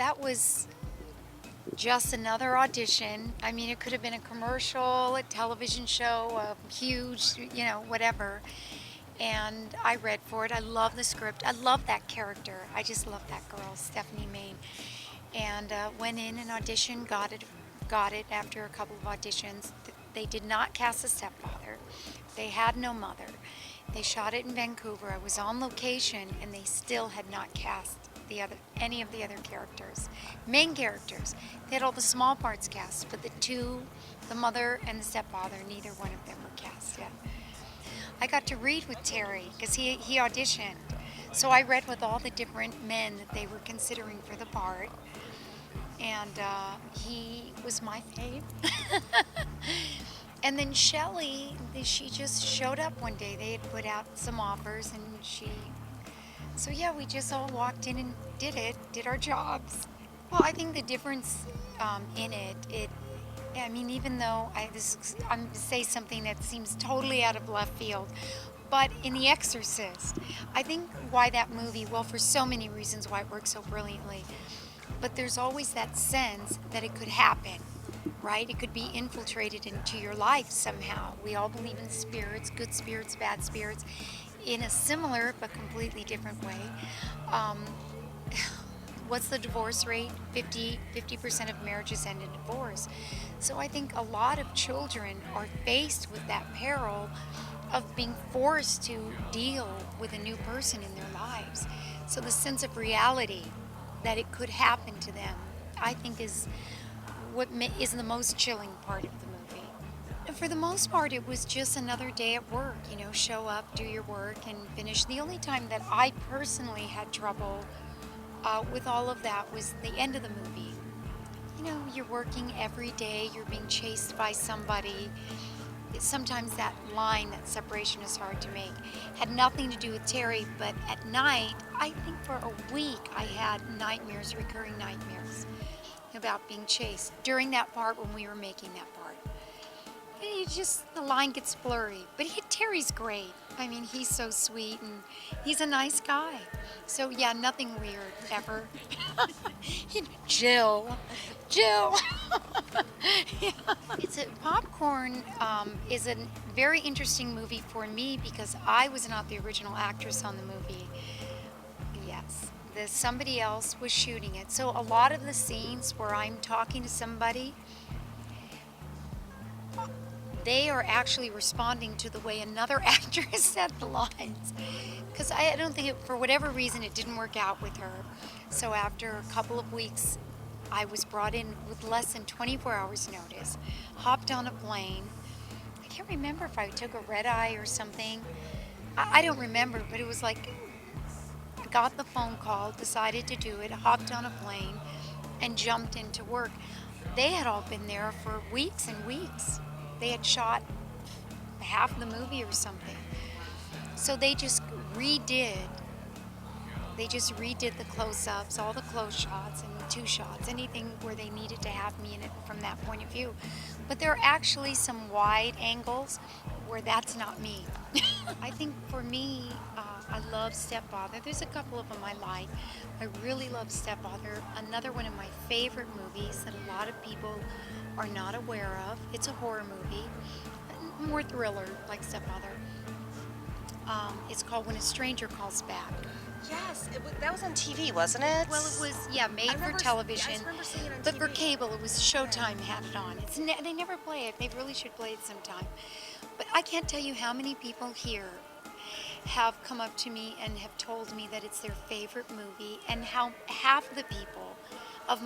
that was just another audition. I mean, it could have been a commercial, a television show, a huge, whatever. And I read for it. I love the script. I love that character. I just love that girl, Stephanie Main. And went in and auditioned, got it after a couple of auditions. They did not cast a stepfather. They had no mother. They shot it in Vancouver. I was on location, and they still had not cast any of the other characters, main characters. They had all the small parts cast, but the mother and the stepfather, neither one of them were cast yet. I got to read with Terry because he auditioned. So I read with all the different men that they were considering for the part, and he was my fave. And then Shelley, she just showed up one day. They had put out some offers, and so yeah, we just all walked in and did our jobs. Well, I think the difference in I mean, even though I'm say something that seems totally out of left field, but in The Exorcist, I think why that movie, well, for so many reasons why it works so brilliantly, but there's always that sense that it could happen, right? It could be infiltrated into your life somehow. We all believe in spirits, good spirits, bad spirits, in a similar but completely different way. What's the divorce rate? 50% of marriages end in divorce. So I think a lot of children are faced with that peril of being forced to deal with a new person in their lives. So the sense of reality that it could happen to them, I think, is what is the most chilling part of the movie. And for the most part, it was just another day at work. Show up, do your work, and finish. The only time that I personally had trouble with all of that was the end of the movie. You're working every day, you're being chased by somebody. Sometimes that line, that separation is hard to make. Had nothing to do with Terry, but at night, I think for a week, I had nightmares, recurring nightmares about being chased during that part when we were making that part. The line gets blurry. But Terry's great. I mean, he's so sweet, and he's a nice guy. So, yeah, nothing weird, ever. Jill. Yeah. Popcorn is a very interesting movie for me because I was not the original actress on the movie. Yes. Somebody else was shooting it. So a lot of the scenes where I'm talking to somebody, they are actually responding to the way another actress said the lines. Because I don't think, for whatever reason, it didn't work out with her. So after a couple of weeks, I was brought in with less than 24 hours notice, hopped on a plane. I can't remember if I took a red eye or something. I don't remember, but it was like, I got the phone call, decided to do it, hopped on a plane, and jumped into work. They had all been there for weeks and weeks. They had shot half the movie or something. So they just redid the close-ups, all the close shots and the two shots, anything where they needed to have me in it from that point of view. But there are actually some wide angles where that's not me. I think for me, I love Stepfather. There's a couple of them I like. I really love Stepfather. Another one of my favorite movies that a lot of people are not aware of. It's a horror movie, more thriller like Stepfather. It's called When a Stranger Calls Back. Yes, that was on TV, wasn't it? Well, it was, made for television. I remember seeing it on But TV. for cable, it was Showtime had it on. They never play it. They really should play it sometime. But I can't tell you how many people here have come up to me and have told me that it's their favorite movie, and how half the people of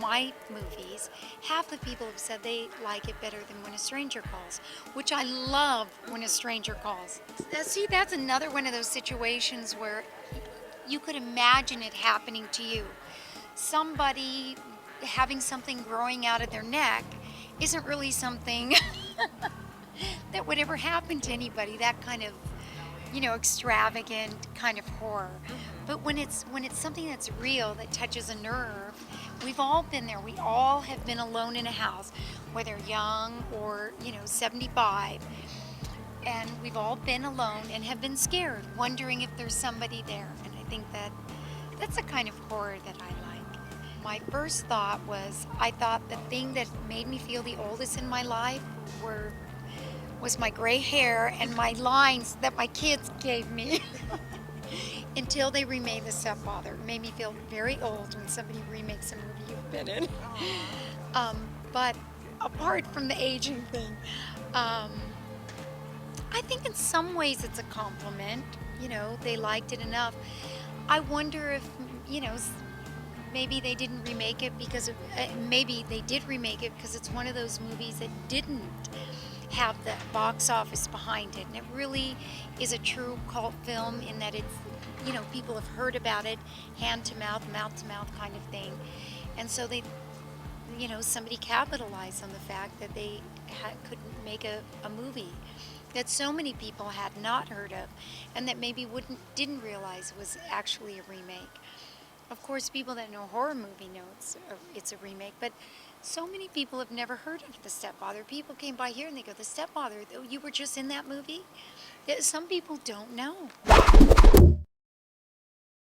my movies, half the people have said they like it better than When a Stranger Calls, which I love When a Stranger Calls. See, that's another one of those situations where you could imagine it happening to you. Somebody having something growing out of their neck isn't really something that would ever happen to anybody, that kind of, extravagant kind of horror. But when it's something that's real, that touches a nerve, we've all been there. We all have been alone in a house, whether young or, 75. And we've all been alone and have been scared, wondering if there's somebody there. And I think that's the kind of horror that I like. my first thought was I thought the thing that made me feel the oldest in my life was my gray hair and my lines that my kids gave me until they remade The Stepfather. It made me feel very old when somebody remakes a movie you've been in. But apart from the aging thing, I think in some ways it's a compliment. You know, they liked it enough. I wonder if, you know, maybe they didn't remake it because maybe they did remake it because it's one of those movies that didn't have the box office behind it. And it really is a true cult film in that it's, you know, people have heard about it, hand to mouth kind of thing. And so they, you know, somebody capitalized on the fact that they couldn't make a movie that so many people had not heard of and that maybe didn't realize was actually a remake. Of course, people that know horror movie know it's a remake, but so many people have never heard of The Stepfather. People came by here and they go, The Stepfather, you were just in that movie? Some people don't know.